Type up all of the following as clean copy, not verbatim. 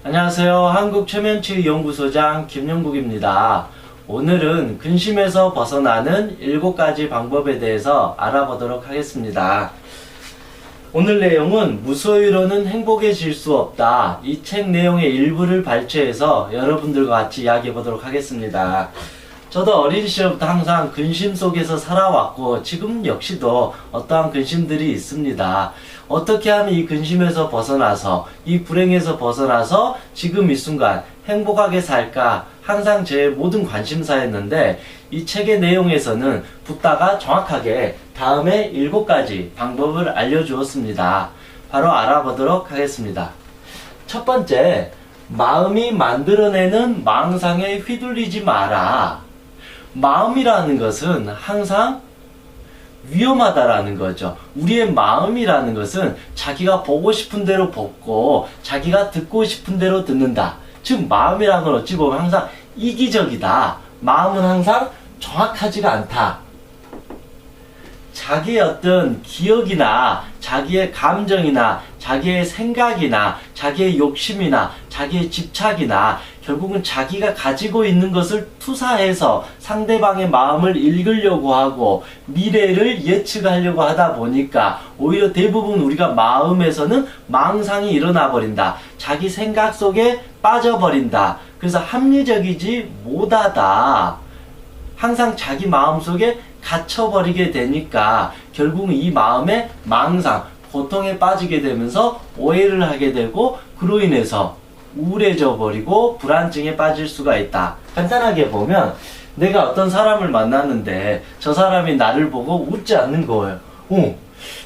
안녕하세요. 한국최면치유연구소장 김영국입니다. 오늘은 근심에서 벗어나는 7가지 방법에 대해서 알아보도록 하겠습니다. 오늘 내용은 무소유로는 행복해질 수 없다. 이 책 내용의 일부를 발췌해서 여러분들과 같이 이야기해 보도록 하겠습니다. 저도 어린 시절부터 항상 근심 속에서 살아왔고 지금 역시도 어떠한 근심들이 있습니다. 어떻게 하면 이 근심에서 벗어나서 이 불행에서 벗어나서 지금 이 순간 행복하게 살까 항상 제 모든 관심사였는데 이 책의 내용에서는 붓다가 정확하게 다음에 7가지 방법을 알려주었습니다. 바로 알아보도록 하겠습니다. 첫 번째, 마음이 만들어내는 망상에 휘둘리지 마라. 마음이라는 것은 항상 위험하다라는 거죠. 우리의 마음이라는 것은 자기가 보고 싶은 대로 보고 자기가 듣고 싶은 대로 듣는다. 즉 마음이라는 건 어찌 보면 항상 이기적이다. 마음은 항상 정확하지가 않다. 자기의 어떤 기억이나 자기의 감정이나 자기의 생각이나 자기의 욕심이나 자기의 집착이나 결국은 자기가 가지고 있는 것을 투사해서 상대방의 마음을 읽으려고 하고 미래를 예측하려고 하다 보니까 오히려 대부분 우리가 마음에서는 망상이 일어나 버린다. 자기 생각 속에 빠져버린다. 그래서 합리적이지 못하다. 항상 자기 마음속에 갇혀버리게 되니까 결국은 이 마음의 망상, 고통에 빠지게 되면서 오해를 하게 되고 그로 인해서 우울해져 버리고 불안증에 빠질 수가 있다. 간단하게 보면 내가 어떤 사람을 만났는데 저 사람이 나를 보고 웃지 않는 거예요.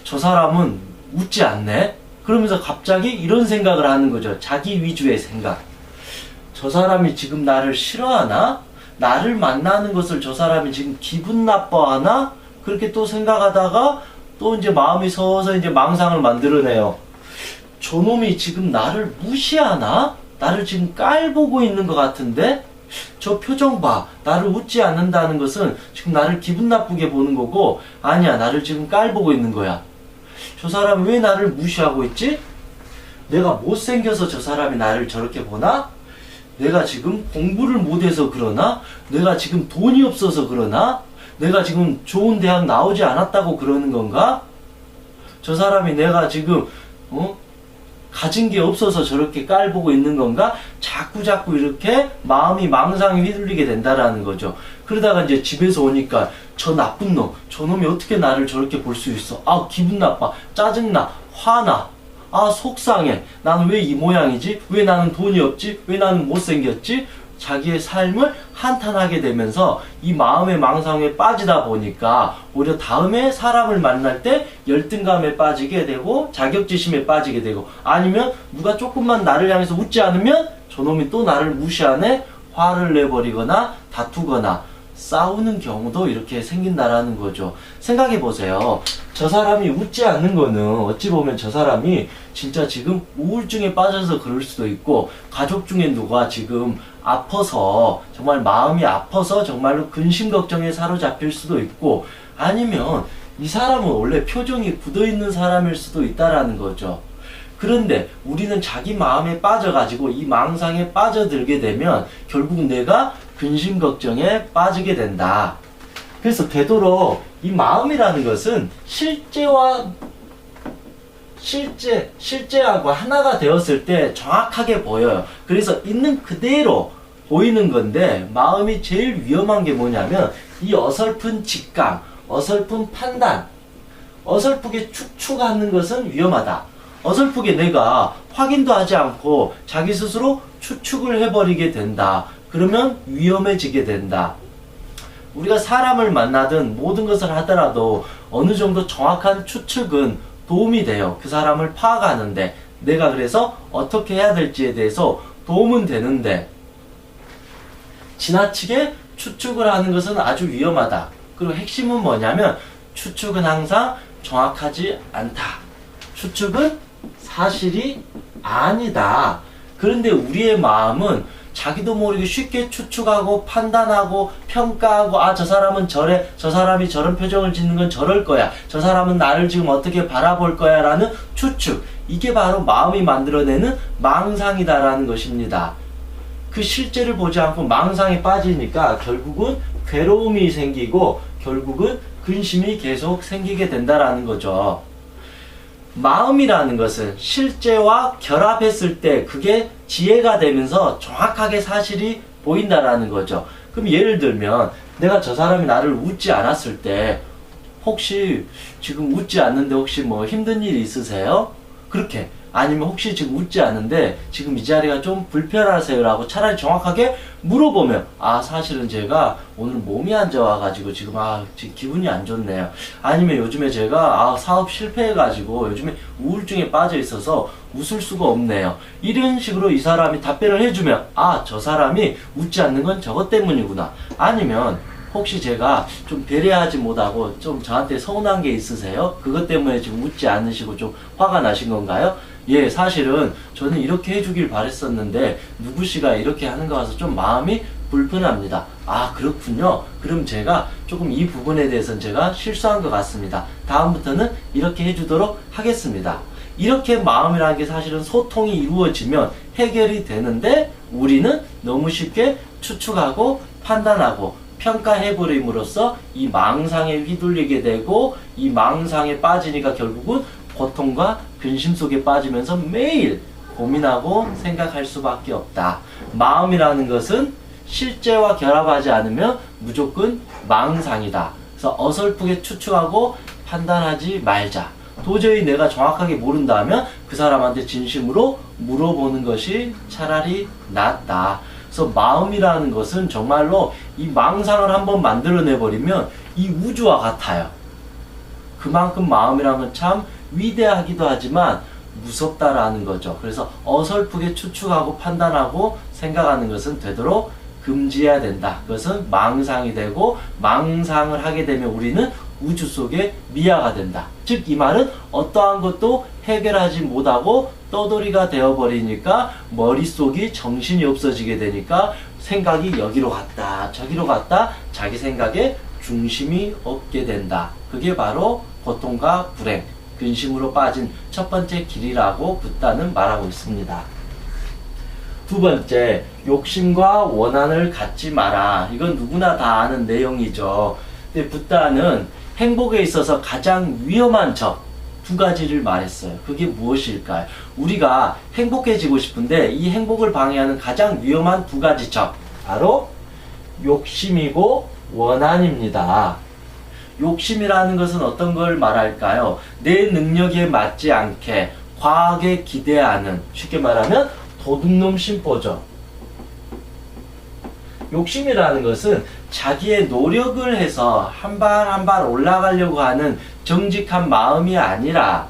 저 사람은 웃지 않네? 그러면서 갑자기 이런 생각을 하는 거죠. 자기 위주의 생각. 저 사람이 지금 나를 싫어하나? 나를 만나는 것을 저 사람이 지금 기분 나빠하나? 그렇게 또 생각하다가 또 이제 마음이 서서 이제 망상을 만들어내요. 저놈이 지금 나를 무시하나? 나를 지금 깔보고 있는 것 같은데? 저 표정 봐. 나를 웃지 않는다는 것은 지금 나를 기분 나쁘게 보는 거고, 아니야, 나를 지금 깔보고 있는 거야. 저 사람이 왜 나를 무시하고 있지? 내가 못생겨서 저 사람이 나를 저렇게 보나? 내가 지금 공부를 못해서 그러나? 내가 지금 돈이 없어서 그러나? 내가 지금 좋은 대학 나오지 않았다고 그러는 건가? 저 사람이 내가 지금 가진 게 없어서 저렇게 깔보고 있는 건가? 자꾸 이렇게 마음이 망상에 휘둘리게 된다라는 거죠. 그러다가 이제 집에서 오니까 저 나쁜 놈, 저놈이 어떻게 나를 저렇게 볼 수 있어? 아, 기분 나빠, 짜증나, 화나. 아, 속상해. 나는 왜 이 모양이지? 왜 나는 돈이 없지? 왜 나는 못생겼지? 자기의 삶을 한탄하게 되면서 이 마음의 망상에 빠지다 보니까 오히려 다음에 사람을 만날 때 열등감에 빠지게 되고 자격지심에 빠지게 되고 아니면 누가 조금만 나를 향해서 웃지 않으면 저놈이 또 나를 무시하네? 화를 내버리거나 다투거나 싸우는 경우도 이렇게 생긴다라는 거죠. 생각해 보세요. 저 사람이 웃지 않는 거는 어찌 보면 저 사람이 진짜 지금 우울증에 빠져서 그럴 수도 있고 가족 중에 누가 지금 아파서 정말 마음이 아파서 정말로 근심 걱정에 사로잡힐 수도 있고 아니면 이 사람은 원래 표정이 굳어있는 사람일 수도 있다라는 거죠. 그런데 우리는 자기 마음에 빠져가지고 이 망상에 빠져들게 되면 결국 내가 근심 걱정에 빠지게 된다. 그래서 되도록 이 마음이라는 것은 실제하고 하나가 되었을 때 정확하게 보여요. 그래서 있는 그대로 보이는 건데 마음이 제일 위험한 게 뭐냐면 이 어설픈 직감, 어설픈 판단, 어설프게 추측하는 것은 위험하다. 어설프게 내가 확인도 하지 않고 자기 스스로 추측을 해버리게 된다. 그러면 위험해지게 된다. 우리가 사람을 만나든 모든 것을 하더라도 어느 정도 정확한 추측은 도움이 돼요. 그 사람을 파악하는데 내가 그래서 어떻게 해야 될지에 대해서 도움은 되는데 지나치게 추측을 하는 것은 아주 위험하다. 그리고 핵심은 뭐냐면 추측은 항상 정확하지 않다. 추측은 사실이 아니다. 그런데 우리의 마음은 자기도 모르게 쉽게 추측하고 판단하고 평가하고, 아, 저 사람은 저래, 저 사람이 저런 표정을 짓는 건 저럴 거야, 저 사람은 나를 지금 어떻게 바라볼 거야 라는 추측, 이게 바로 마음이 만들어내는 망상이다라는 것입니다. 그 실제를 보지 않고 망상에 빠지니까 결국은 괴로움이 생기고 결국은 근심이 계속 생기게 된다라는 거죠. 마음이라는 것은 실제와 결합했을 때 그게 지혜가 되면서 정확하게 사실이 보인다라는 거죠. 그럼 예를 들면 내가 저 사람이 나를 웃지 않았을 때, 혹시 지금 웃지 않는데 혹시 뭐 힘든 일이 있으세요? 그렇게. 아니면 혹시 지금 웃지 않는데 지금 이 자리가 좀 불편하세요? 라고 차라리 정확하게 물어보면, 아, 사실은 제가 오늘 몸이 안 좋아가지고 지금 지금 기분이 안 좋네요. 아니면 요즘에 제가 사업 실패해가지고 요즘에 우울증에 빠져 있어서 웃을 수가 없네요. 이런 식으로 이 사람이 답변을 해주면, 아, 저 사람이 웃지 않는 건 저것 때문이구나. 아니면 혹시 제가 좀 배려하지 못하고 좀 저한테 서운한 게 있으세요? 그것 때문에 지금 웃지 않으시고 좀 화가 나신 건가요? 예, 사실은 저는 이렇게 해주길 바랬었는데 누구씨가 이렇게 하는 거 같아서 좀 마음이 불편합니다. 아, 그렇군요. 그럼 제가 조금 이 부분에 대해서는 제가 실수한 것 같습니다. 다음부터는 이렇게 해주도록 하겠습니다. 이렇게 마음이라는 게 사실은 소통이 이루어지면 해결이 되는데, 우리는 너무 쉽게 추측하고 판단하고 평가해버림으로써 이 망상에 휘둘리게 되고, 이 망상에 빠지니까 결국은 고통과 근심 속에 빠지면서 매일 고민하고 생각할 수밖에 없다. 마음이라는 것은 실제와 결합하지 않으면 무조건 망상이다. 그래서 어설프게 추측하고 판단하지 말자. 도저히 내가 정확하게 모른다면 그 사람한테 진심으로 물어보는 것이 차라리 낫다. 그래서 마음이라는 것은 정말로 이 망상을 한번 만들어내버리면 이 우주와 같아요. 그만큼 마음이라는 건 참 위대하기도 하지만 무섭다라는 거죠. 그래서 어설프게 추측하고 판단하고 생각하는 것은 되도록 금지해야 된다. 그것은 망상이 되고, 망상을 하게 되면 우리는 우주 속에 미아가 된다. 즉, 이 말은 어떠한 것도 해결하지 못하고 떠돌이가 되어버리니까 머릿속이 정신이 없어지게 되니까 생각이 여기로 갔다 저기로 갔다 자기 생각에 중심이 없게 된다. 그게 바로 고통과 불행, 근심으로 빠진 첫 번째 길이라고 붓다는 말하고 있습니다. 두 번째, 욕심과 원한을 갖지 마라. 이건 누구나 다 아는 내용이죠. 근데 붓다는 행복에 있어서 가장 위험한 적 두 가지를 말했어요. 그게 무엇일까요? 우리가 행복해지고 싶은데 이 행복을 방해하는 가장 위험한 두 가지 적, 바로 욕심이고 원한입니다. 욕심이라는 것은 어떤 걸 말할까요? 내 능력에 맞지 않게 과하게 기대하는, 쉽게 말하면 도둑놈 심보죠. 욕심이라는 것은 자기의 노력을 해서 한 발 한 발 올라가려고 하는 정직한 마음이 아니라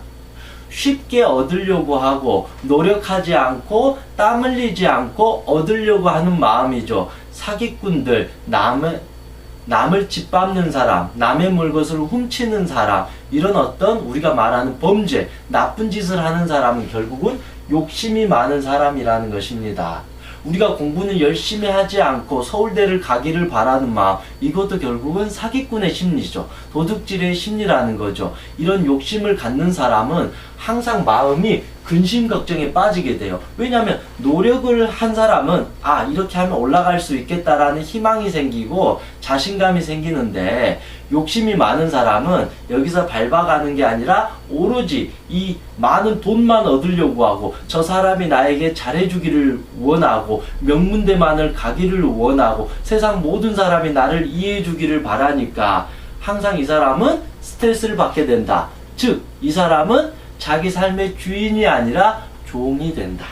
쉽게 얻으려고 하고 노력하지 않고 땀 흘리지 않고 얻으려고 하는 마음이죠. 사기꾼들, 남을 짓밟는 사람, 남의 물것을 훔치는 사람, 이런 어떤 우리가 말하는 범죄, 나쁜 짓을 하는 사람은 결국은 욕심이 많은 사람이라는 것입니다. 우리가 공부는 열심히 하지 않고 서울대를 가기를 바라는 마음, 이것도 결국은 사기꾼의 심리죠. 도둑질의 심리라는 거죠. 이런 욕심을 갖는 사람은 항상 마음이 근심 걱정에 빠지게 돼요. 왜냐하면 노력을 한 사람은 이렇게 하면 올라갈 수 있겠다라는 희망이 생기고 자신감이 생기는데, 욕심이 많은 사람은 여기서 밟아가는 게 아니라 오로지 이 많은 돈만 얻으려고 하고, 저 사람이 나에게 잘해주기를 원하고, 명문대만을 가기를 원하고, 세상 모든 사람이 나를 이해해주기를 바라니까 항상 이 사람은 스트레스를 받게 된다. 즉, 이 사람은 자기 삶의 주인이 아니라 종이 된다.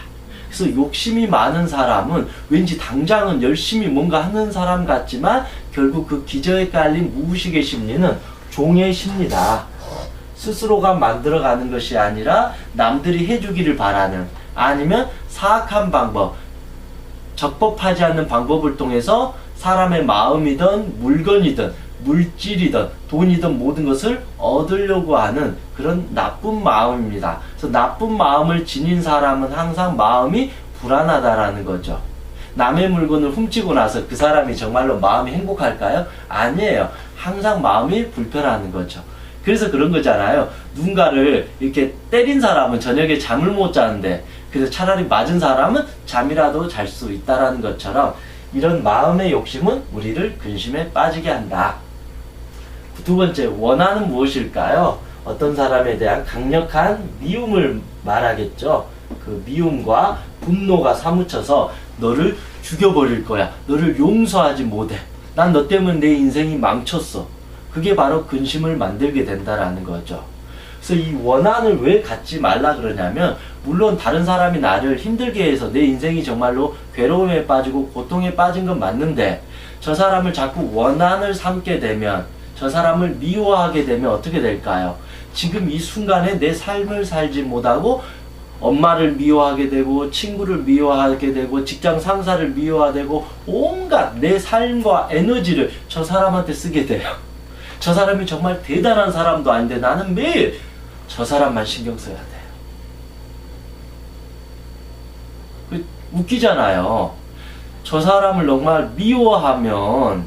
그래서 욕심이 많은 사람은 왠지 당장은 열심히 뭔가 하는 사람 같지만 결국 그 기저에 깔린 무의식의 심리는 종의 심리다. 스스로가 만들어가는 것이 아니라 남들이 해주기를 바라는, 아니면 사악한 방법, 적법하지 않는 방법을 통해서 사람의 마음이든 물건이든 물질이든 돈이든 모든 것을 얻으려고 하는 그런 나쁜 마음입니다. 그래서 나쁜 마음을 지닌 사람은 항상 마음이 불안하다라는 거죠. 남의 물건을 훔치고 나서 그 사람이 정말로 마음이 행복할까요? 아니에요. 항상 마음이 불편하는 거죠. 그래서 그런 거잖아요. 누군가를 이렇게 때린 사람은 저녁에 잠을 못 자는데, 그래서 차라리 맞은 사람은 잠이라도 잘 수 있다라는 것처럼, 이런 마음의 욕심은 우리를 근심에 빠지게 한다. 두 번째, 원한은 무엇일까요? 어떤 사람에 대한 강력한 미움을 말하겠죠. 그 미움과 분노가 사무쳐서 너를 죽여버릴 거야. 너를 용서하지 못해. 난 너 때문에 내 인생이 망쳤어. 그게 바로 근심을 만들게 된다라는 거죠. 그래서 이 원한을 왜 갖지 말라 그러냐면, 물론 다른 사람이 나를 힘들게 해서 내 인생이 정말로 괴로움에 빠지고 고통에 빠진 건 맞는데, 저 사람을 자꾸 원한을 삼게 되면, 저 사람을 미워하게 되면 어떻게 될까요? 지금 이 순간에 내 삶을 살지 못하고 엄마를 미워하게 되고, 친구를 미워하게 되고, 직장 상사를 미워하고, 온갖 내 삶과 에너지를 저 사람한테 쓰게 돼요. 저 사람이 정말 대단한 사람도 아닌데 나는 매일 저 사람만 신경 써야 돼요. 웃기잖아요. 저 사람을 정말 미워하면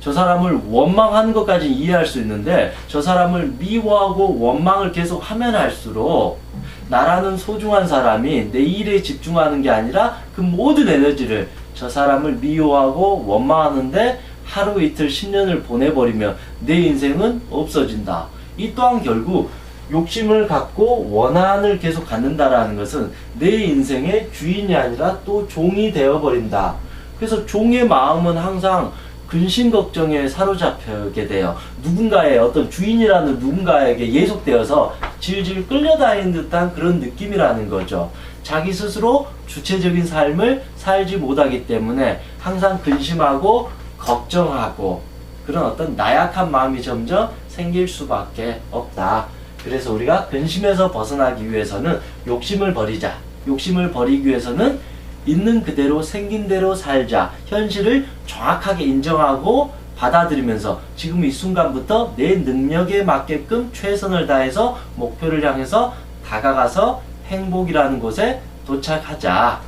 저 사람을 원망하는 것까지 이해할 수 있는데, 저 사람을 미워하고 원망을 계속 하면 할수록 나라는 소중한 사람이 내 일에 집중하는 게 아니라 그 모든 에너지를 저 사람을 미워하고 원망하는데 하루 이틀 10년을 보내버리면 내 인생은 없어진다. 이 또한 결국 욕심을 갖고 원한을 계속 갖는다라는 것은 내 인생의 주인이 아니라 또 종이 되어버린다. 그래서 종의 마음은 항상 근심 걱정에 사로잡히게 돼요. 누군가의 어떤 주인이라는 누군가에게 예속되어서 질질 끌려다니는 듯한 그런 느낌이라는 거죠. 자기 스스로 주체적인 삶을 살지 못하기 때문에 항상 근심하고 걱정하고 그런 어떤 나약한 마음이 점점 생길 수밖에 없다. 그래서 우리가 근심에서 벗어나기 위해서는 욕심을 버리자. 욕심을 버리기 위해서는 있는 그대로 생긴 대로 살자. 현실을 정확하게 인정하고 받아들이면서 지금 이 순간부터 내 능력에 맞게끔 최선을 다해서 목표를 향해서 다가가서 행복이라는 곳에 도착하자.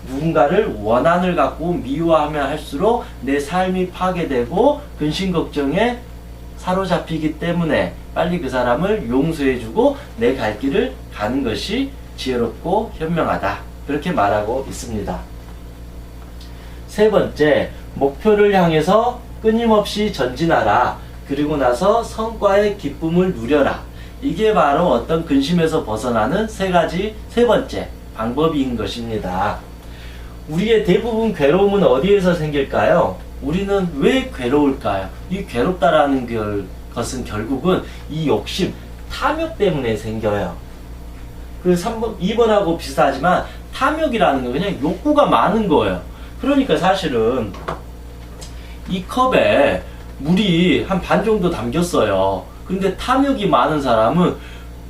누군가를 원한을 갖고 미워하면 할수록 내 삶이 파괴되고 근심 걱정에 사로잡히기 때문에 빨리 그 사람을 용서해주고 내 갈 길을 가는 것이 지혜롭고 현명하다. 그렇게 말하고 있습니다. 세 번째, 목표를 향해서 끊임없이 전진하라. 그리고 나서 성과의 기쁨을 누려라. 이게 바로 어떤 근심에서 벗어나는 세 번째 방법인 것입니다. 우리의 대부분 괴로움은 어디에서 생길까요? 우리는 왜 괴로울까요? 이 괴롭다라는 것은 결국은 이 욕심, 탐욕 때문에 생겨요. 그 2번하고 비슷하지만 탐욕이라는 건 그냥 욕구가 많은 거예요. 그러니까 사실은 이 컵에 물이 한 반 정도 담겼어요. 근데 탐욕이 많은 사람은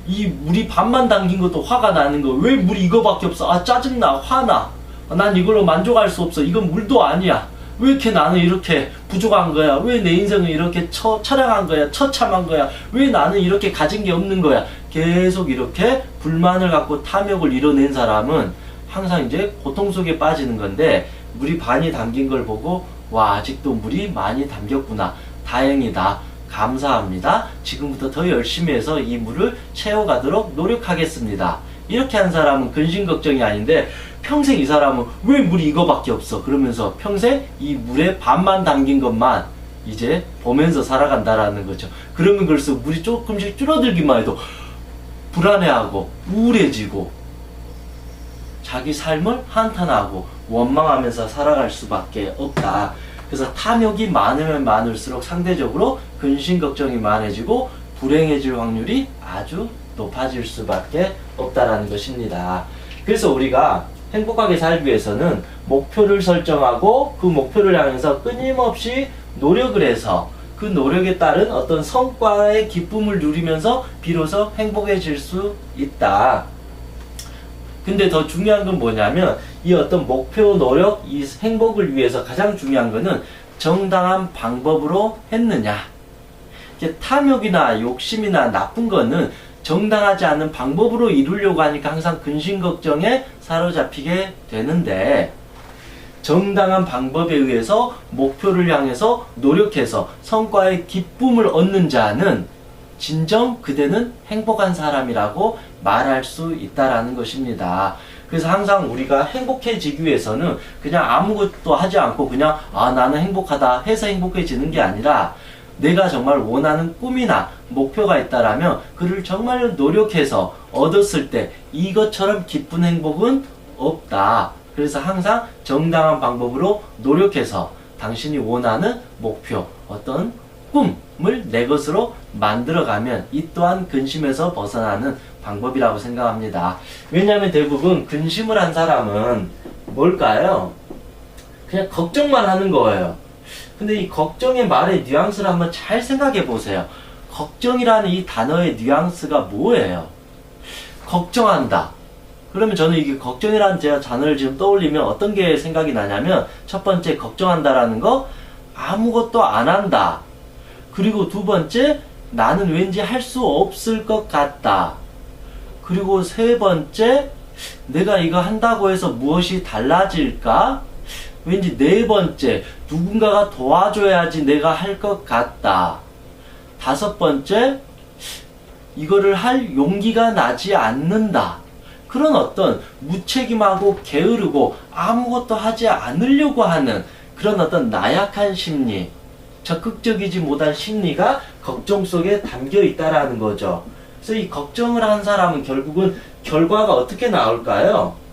이 물이 반만 담긴 것도 화가 나는 거. 왜 물이 이거밖에 없어? 아, 짜증나, 화나. 난 이걸로 만족할 수 없어. 이건 물도 아니야. 왜 이렇게 나는 이렇게 부족한 거야? 왜 내 인생은 이렇게 처량한 거야? 처참한 거야? 왜 나는 이렇게 가진 게 없는 거야? 계속 이렇게 불만을 갖고 탐욕을 이뤄낸 사람은 항상 이제 고통 속에 빠지는 건데, 물이 반이 담긴 걸 보고 와, 아직도 물이 많이 담겼구나. 다행이다. 감사합니다. 지금부터 더 열심히 해서 이 물을 채워가도록 노력하겠습니다. 이렇게 한 사람은 근심 걱정이 아닌데, 평생 이 사람은 왜 물이 이거밖에 없어? 그러면서 평생 이 물에 반만 담긴 것만 이제 보면서 살아간다라는 거죠. 그러면 그럴수록 물이 조금씩 줄어들기만 해도 불안해하고 우울해지고 자기 삶을 한탄하고 원망하면서 살아갈 수밖에 없다. 그래서 탐욕이 많으면 많을수록 상대적으로 근심 걱정이 많아지고 불행해질 확률이 아주 높아질 수밖에 없다라는 것입니다. 그래서 우리가 행복하게 살기 위해서는 목표를 설정하고 그 목표를 향해서 끊임없이 노력을 해서 그 노력에 따른 어떤 성과의 기쁨을 누리면서 비로소 행복해질 수 있다. 근데 더 중요한 건 뭐냐면, 이 어떤 목표, 노력, 이 행복을 위해서 가장 중요한 거는 정당한 방법으로 했느냐. 탐욕이나 욕심이나 나쁜 거는 정당하지 않은 방법으로 이루려고 하니까 항상 근심 걱정에 사로잡히게 되는데, 정당한 방법에 의해서 목표를 향해서 노력해서 성과의 기쁨을 얻는 자는 진정 그대는 행복한 사람이라고 말할 수 있다라는 것입니다. 그래서 항상 우리가 행복해지기 위해서는 그냥 아무것도 하지 않고 그냥 나는 행복하다 해서 행복해지는 게 아니라 내가 정말 원하는 꿈이나 목표가 있다라면 그를 정말 노력해서 얻었을 때 이것처럼 기쁜 행복은 없다. 그래서 항상 정당한 방법으로 노력해서 당신이 원하는 목표, 어떤 꿈을 내 것으로 만들어가면 이 또한 근심에서 벗어나는 방법이라고 생각합니다. 왜냐하면 대부분 근심을 한 사람은 뭘까요? 그냥 걱정만 하는 거예요. 근데 이 걱정의 말의 뉘앙스를 한번 잘 생각해 보세요. 걱정이라는 이 단어의 뉘앙스가 뭐예요? 걱정한다. 그러면 저는 이게 걱정이라는 제가 단어를 지금 떠올리면 어떤 게 생각이 나냐면 첫 번째 걱정한다라는 거 아무것도 안 한다. 그리고 두 번째 나는 왠지 할 수 없을 것 같다. 그리고 세 번째 내가 이거 한다고 해서 무엇이 달라질까? 왠지 네 번째 누군가가 도와줘야지 내가 할 것 같다. 다섯 번째 이거를 할 용기가 나지 않는다. 그런 어떤 무책임하고 게으르고 아무것도 하지 않으려고 하는 그런 어떤 나약한 심리, 적극적이지 못한 심리가 걱정 속에 담겨 있다라는 거죠. 그래서 이 걱정을 한 사람은 결국은 결과가 어떻게 나올까요?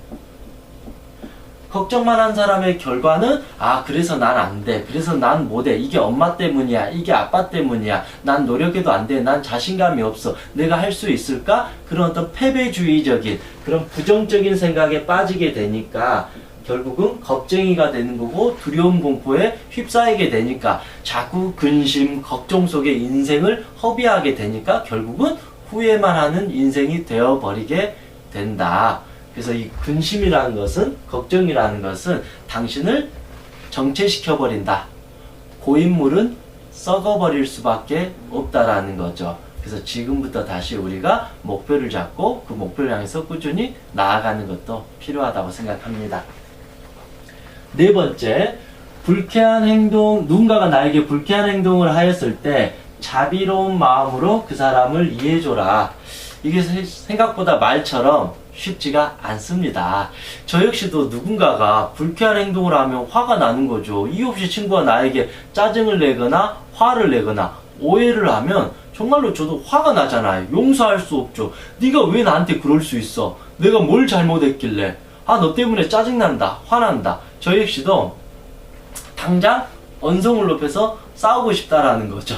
걱정만 한 사람의 결과는 그래서 난 안 돼. 그래서 난 못해. 이게 엄마 때문이야. 이게 아빠 때문이야. 난 노력해도 안 돼. 난 자신감이 없어. 내가 할 수 있을까? 그런 어떤 패배주의적인 그런 부정적인 생각에 빠지게 되니까 결국은 겁쟁이가 되는 거고 두려움 공포에 휩싸이게 되니까 자꾸 근심, 걱정 속에 인생을 허비하게 되니까 결국은 후회만 하는 인생이 되어버리게 된다. 그래서 이 근심이라는 것은, 걱정이라는 것은 당신을 정체시켜버린다. 고인물은 썩어버릴 수밖에 없다라는 거죠. 그래서 지금부터 다시 우리가 목표를 잡고 그 목표를 향해서 꾸준히 나아가는 것도 필요하다고 생각합니다. 네 번째, 불쾌한 행동, 누군가가 나에게 불쾌한 행동을 하였을 때 자비로운 마음으로 그 사람을 이해해줘라. 이게 생각보다 말처럼 쉽지가 않습니다. 저 역시도 누군가가 불쾌한 행동을 하면 화가 나는 거죠. 이유 없이 친구가 나에게 짜증을 내거나 화를 내거나 오해를 하면 정말로 저도 화가 나잖아요. 용서할 수 없죠. 네가 왜 나한테 그럴 수 있어? 내가 뭘 잘못했길래? 너 때문에 짜증난다. 화난다. 저 역시도 당장 언성을 높여서 싸우고 싶다라는 거죠.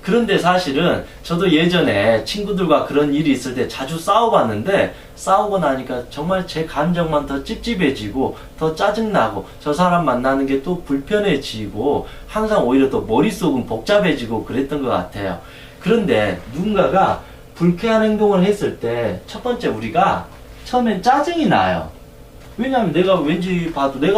그런데 사실은 저도 예전에 친구들과 그런 일이 있을 때 자주 싸워봤는데 싸우고 나니까 정말 제 감정만 더 찝찝해지고 더 짜증나고 저 사람 만나는 게 또 불편해지고 항상 오히려 또 머릿속은 복잡해지고 그랬던 것 같아요. 그런데 누군가가 불쾌한 행동을 했을 때 첫 번째 우리가 처음엔 짜증이 나요. 왜냐하면 내가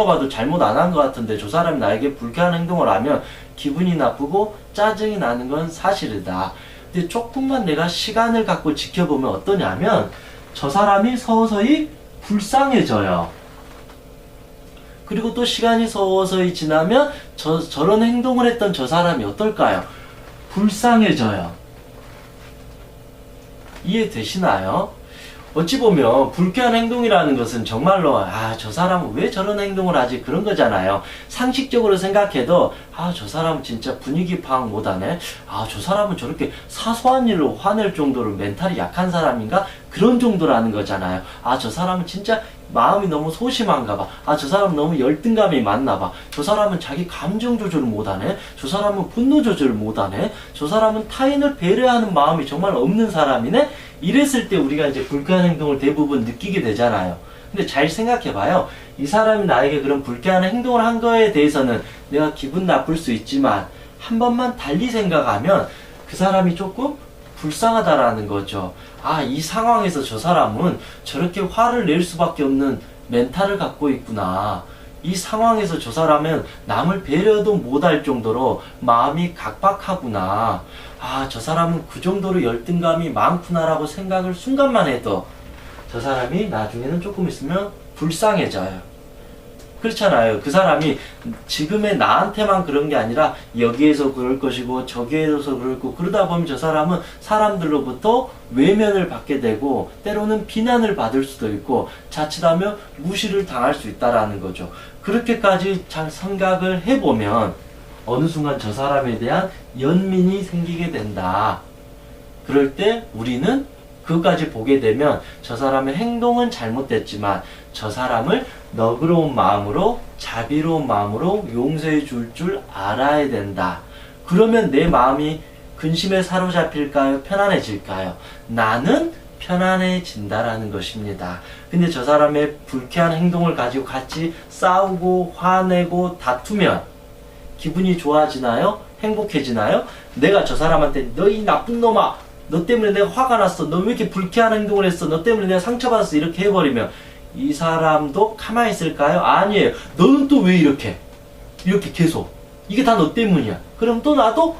봐도 잘못 안 한 것 같은데 저 사람이 나에게 불쾌한 행동을 하면 기분이 나쁘고 짜증이 나는 건 사실이다. 근데 조금만 내가 시간을 갖고 지켜보면 어떠냐면 저 사람이 서서히 불쌍해져요. 그리고 또 시간이 서서히 지나면 저런 행동을 했던 저 사람이 어떨까요? 불쌍해져요. 이해되시나요? 어찌 보면 불쾌한 행동이라는 것은 정말로 저 사람은 왜 저런 행동을 하지 그런 거잖아요. 상식적으로 생각해도 저 사람은 진짜 분위기 파악 못하네. 저 사람은 저렇게 사소한 일로 화낼 정도로 멘탈이 약한 사람인가? 그런 정도라는 거잖아요. 저 사람은 진짜 마음이 너무 소심한가 봐. 저 사람은 너무 열등감이 많나 봐. 저 사람은 자기 감정 조절을 못하네. 저 사람은 분노 조절을 못하네. 저 사람은 타인을 배려하는 마음이 정말 없는 사람이네. 이랬을 때 우리가 이제 불쾌한 행동을 대부분 느끼게 되잖아요. 근데 잘 생각해봐요. 이 사람이 나에게 그런 불쾌한 행동을 한 거에 대해서는 내가 기분 나쁠 수 있지만 한 번만 달리 생각하면 그 사람이 조금 불쌍하다라는 거죠. 이 상황에서 저 사람은 저렇게 화를 낼 수밖에 없는 멘탈을 갖고 있구나. 이 상황에서 저 사람은 남을 배려도 못할 정도로 마음이 각박하구나. 저 사람은 그 정도로 열등감이 많구나라고 생각을 순간만 해도 저 사람이 나중에는 조금 있으면 불쌍해져요. 그렇잖아요. 그 사람이 지금의 나한테만 그런 게 아니라 여기에서 그럴 것이고 저기에서 그럴 거고, 그러다 보면 저 사람은 사람들로부터 외면을 받게 되고 때로는 비난을 받을 수도 있고 자칫하면 무시를 당할 수 있다라는 거죠. 그렇게까지 잘 생각을 해보면 어느 순간 저 사람에 대한 연민이 생기게 된다. 그럴 때 우리는 그것까지 보게 되면 저 사람의 행동은 잘못됐지만 저 사람을 너그러운 마음으로, 자비로운 마음으로 용서해 줄 알아야 된다. 그러면 내 마음이 근심에 사로잡힐까요? 편안해질까요? 나는 편안해진다라는 것입니다. 근데 저 사람의 불쾌한 행동을 가지고 같이 싸우고 화내고 다투면 기분이 좋아지나요? 행복해지나요? 내가 저 사람한테 너 이 나쁜 놈아, 너 때문에 내가 화가 났어, 너 왜 이렇게 불쾌한 행동을 했어, 너 때문에 내가 상처받았어, 이렇게 해버리면 이 사람도 가만히 있을까요? 아니에요. 너는 또 왜 이렇게 계속 이게 다 너 때문이야. 그럼 또 나도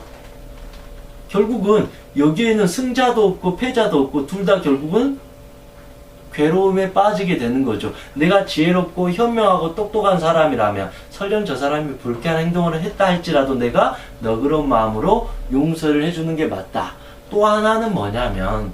결국은 여기에는 승자도 없고 패자도 없고 둘 다 결국은 괴로움에 빠지게 되는 거죠. 내가 지혜롭고 현명하고 똑똑한 사람이라면 설령 저 사람이 불쾌한 행동을 했다 할지라도 내가 너그러운 마음으로 용서를 해주는 게 맞다. 또 하나는 뭐냐면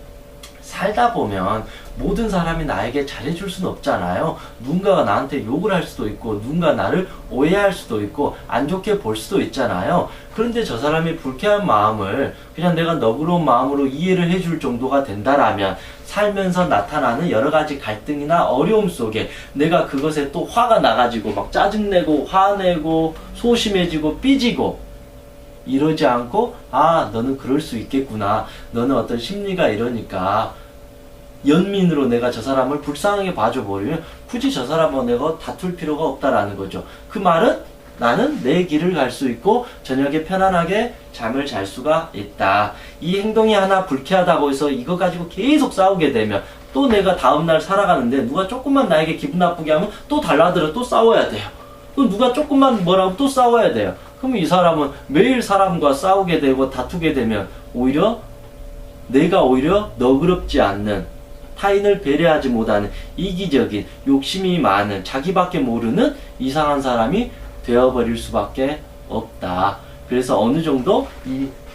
살다 보면 모든 사람이 나에게 잘해줄 수는 없잖아요. 누군가가 나한테 욕을 할 수도 있고 누군가 나를 오해할 수도 있고 안 좋게 볼 수도 있잖아요. 그런데 저 사람의 불쾌한 마음을 그냥 내가 너그러운 마음으로 이해를 해줄 정도가 된다라면 살면서 나타나는 여러 가지 갈등이나 어려움 속에 내가 그것에 또 화가 나가지고 막 짜증내고 화내고 소심해지고 삐지고 이러지 않고 아 너는 그럴 수 있겠구나, 너는 어떤 심리가 이러니까 연민으로 내가 저 사람을 불쌍하게 봐줘버리면 굳이 저 사람하고 내가 다툴 필요가 없다라는 거죠. 그 말은 나는 내 길을 갈 수 있고 저녁에 편안하게 잠을 잘 수가 있다. 이 행동이 하나 불쾌하다고 해서 이거 가지고 계속 싸우게 되면 또 내가 다음날 살아가는데 누가 조금만 나에게 기분 나쁘게 하면 또 달라들어 또 싸워야 돼요. 또 누가 조금만 뭐라고 또 싸워야 돼요. 그럼 이 사람은 매일 사람과 싸우게 되고 다투게 되면 내가 오히려 너그럽지 않는, 타인을 배려하지 못하는 이기적인, 욕심이 많은, 자기밖에 모르는 이상한 사람이 되어버릴 수밖에 없다. 그래서 어느 정도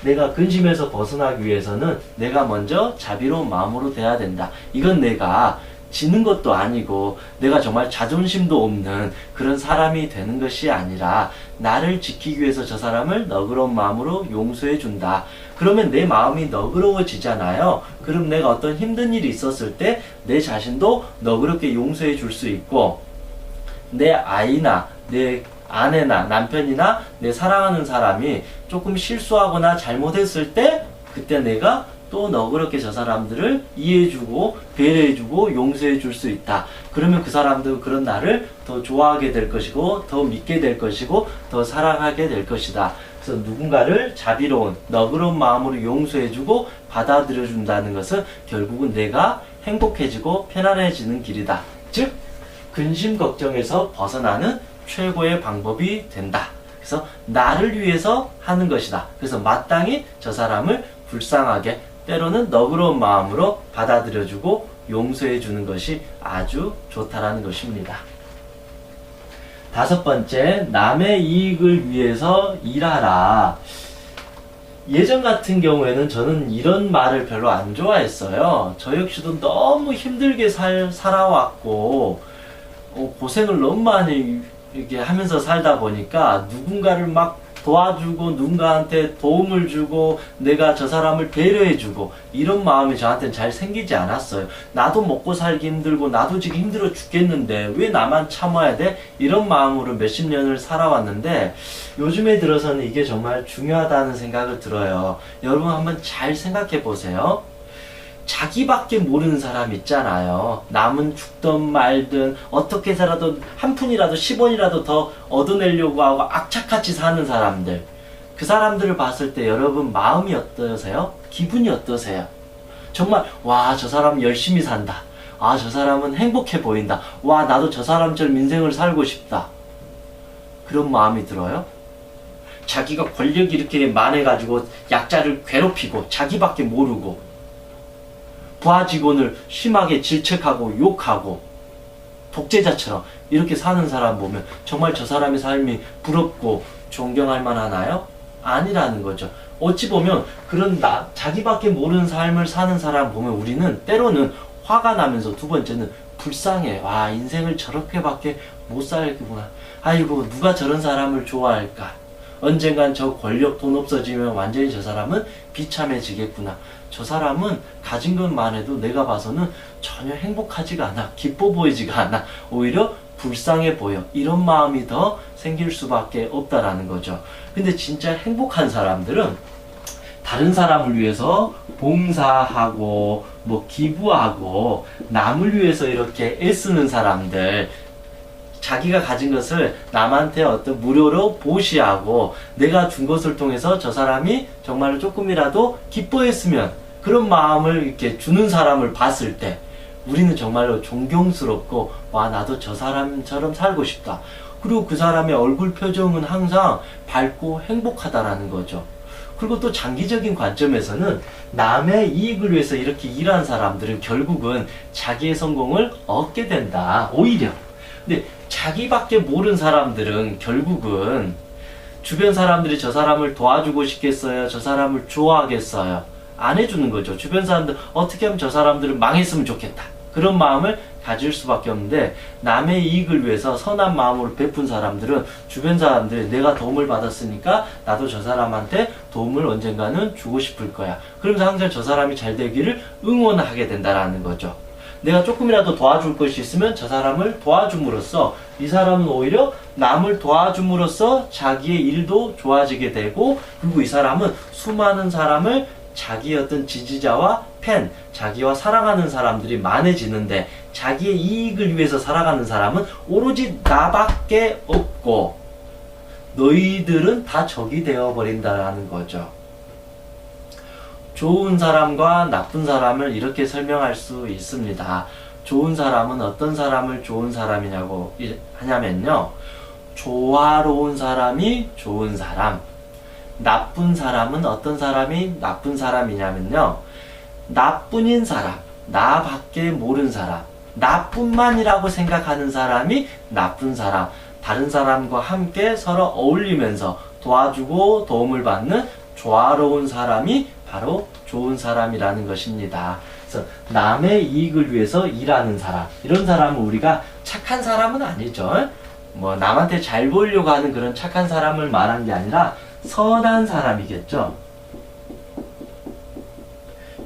내가 근심에서 벗어나기 위해서는 내가 먼저 자비로운 마음으로 돼야 된다. 이건 내가 지는 것도 아니고 내가 정말 자존심도 없는 그런 사람이 되는 것이 아니라 나를 지키기 위해서 저 사람을 너그러운 마음으로 용서해 준다. 그러면 내 마음이 너그러워지잖아요. 그럼 내가 어떤 힘든 일이 있었을 때 내 자신도 너그럽게 용서해 줄 수 있고 내 아이나 내 아내나 남편이나 내 사랑하는 사람이 조금 실수하거나 잘못했을 때 그때 내가 또 너그럽게 저 사람들을 이해해주고 배려해주고 용서해줄 수 있다. 그러면 그 사람도 그런 나를 더 좋아하게 될 것이고 더 믿게 될 것이고 더 사랑하게 될 것이다. 그래서 누군가를 자비로운 너그러운 마음으로 용서해주고 받아들여준다는 것은 결국은 내가 행복해지고 편안해지는 길이다. 즉 근심 걱정에서 벗어나는 최고의 방법이 된다. 그래서 나를 위해서 하는 것이다. 그래서 마땅히 저 사람을 불쌍하게 때로는 너그러운 마음으로 받아들여주고 용서해주는 것이 아주 좋다라는 것입니다. 5번째, 남의 이익을 위해서 일하라. 예전 같은 경우에는 저는 이런 말을 별로 안 좋아했어요. 저 역시도 너무 힘들게 살아왔고 고생을 너무 많이 이렇게 하면서 살다 보니까 누군가를 막 도와주고 누군가한테 도움을 주고 내가 저 사람을 배려해주고 이런 마음이 저한테는 잘 생기지 않았어요. 나도 먹고 살기 힘들고 나도 지금 힘들어 죽겠는데 왜 나만 참아야 돼? 이런 마음으로 몇십 년을 살아왔는데 요즘에 들어서는 이게 정말 중요하다는 생각을 들어요. 여러분 한번 잘 생각해 보세요. 자기밖에 모르는 사람 있잖아요. 남은 죽든 말든 어떻게 살아도 한 푼이라도 10원이라도 더 얻어내려고 하고 악착같이 사는 사람들, 그 사람들을 봤을 때 여러분 마음이 어떠세요? 기분이 어떠세요? 정말 와, 저 사람 열심히 산다. 아, 저 사람은 행복해 보인다. 와, 나도 저 사람처럼 인생을 살고 싶다. 그런 마음이 들어요? 자기가 권력이 이렇게 많아가지고 약자를 괴롭히고 자기밖에 모르고 부하 직원을 심하게 질책하고 욕하고 독재자처럼 이렇게 사는 사람 보면 정말 저 사람의 삶이 부럽고 존경할 만하나요? 아니라는 거죠. 어찌 보면 그런 자기밖에 모르는 삶을 사는 사람 보면 우리는 때로는 화가 나면서, 두 번째는 불쌍해. 와, 인생을 저렇게밖에 못 살겠구나. 아이고, 누가 저런 사람을 좋아할까? 언젠간 저 권력, 돈 없어지면 완전히 저 사람은 비참해지겠구나. 저 사람은 가진 것만 해도 내가 봐서는 전혀 행복하지가 않아. 기뻐 보이지가 않아. 오히려 불쌍해 보여. 이런 마음이 더 생길 수밖에 없다라는 거죠. 근데 진짜 행복한 사람들은 다른 사람을 위해서 봉사하고 뭐 기부하고 남을 위해서 이렇게 애쓰는 사람들, 자기가 가진 것을 남한테 어떤 무료로 보시하고 내가 준 것을 통해서 저 사람이 정말로 조금이라도 기뻐했으면, 그런 마음을 이렇게 주는 사람을 봤을 때 우리는 정말로 존경스럽고, 와, 나도 저 사람처럼 살고 싶다. 그리고 그 사람의 얼굴 표정은 항상 밝고 행복하다라는 거죠. 그리고 또 장기적인 관점에서는 남의 이익을 위해서 이렇게 일하는 사람들은 결국은 자기의 성공을 얻게 된다. 오히려. 근데 자기밖에 모르는 사람들은 결국은 주변 사람들이 저 사람을 도와주고 싶겠어요? 저 사람을 좋아하겠어요? 안 해주는 거죠. 주변 사람들 어떻게 하면 저 사람들은 망했으면 좋겠다. 그런 마음을 가질 수밖에 없는데, 남의 이익을 위해서 선한 마음으로 베푼 사람들은 주변 사람들이 내가 도움을 받았으니까 나도 저 사람한테 도움을 언젠가는 주고 싶을 거야. 그러면서 항상 저 사람이 잘 되기를 응원하게 된다라는 거죠. 내가 조금이라도 도와줄 것이 있으면 저 사람을 도와줌으로써 이 사람은 오히려 남을 도와줌으로써 자기의 일도 좋아지게 되고, 그리고 이 사람은 수많은 사람을 자기의 어떤 지지자와 팬, 자기와 사랑하는 사람들이 많아지는데, 자기의 이익을 위해서 살아가는 사람은 오로지 나밖에 없고 너희들은 다 적이 되어버린다는 거죠. 좋은 사람과 나쁜 사람을 이렇게 설명할 수 있습니다. 좋은 사람은 어떤 사람을 좋은 사람이냐고 하냐면요, 조화로운 사람이 좋은 사람. 나쁜 사람은 어떤 사람이 나쁜 사람이냐면요, 나뿐인 사람, 나밖에 모르는 사람, 나뿐만이라고 생각하는 사람이 나쁜 사람. 다른 사람과 함께 서로 어울리면서 도와주고 도움을 받는 조화로운 사람이 바로 좋은 사람이라는 것입니다. 그래서 남의 이익을 위해서 일하는 사람, 이런 사람은 우리가 착한 사람은 아니죠. 뭐 남한테 잘 보이려고 하는 그런 착한 사람을 말한 게 아니라 선한 사람이겠죠.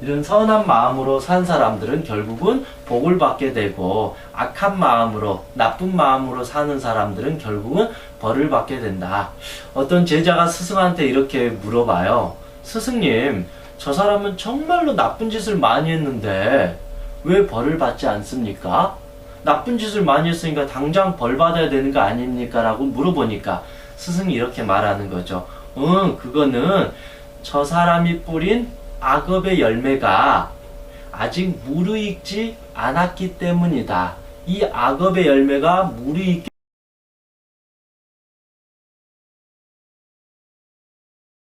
이런 선한 마음으로 산 사람들은 결국은 복을 받게 되고, 악한 마음으로, 나쁜 마음으로 사는 사람들은 결국은 벌을 받게 된다. 어떤 제자가 스승한테 이렇게 물어봐요. 스승님, 저 사람은 정말로 나쁜 짓을 많이 했는데 왜 벌을 받지 않습니까? 나쁜 짓을 많이 했으니까 당장 벌 받아야 되는 거 아닙니까? 라고 물어보니까 스승이 이렇게 말하는 거죠. 그거는 저 사람이 뿌린 악업의 열매가 아직 무르익지 않았기 때문이다. 이 악업의 열매가 무르익기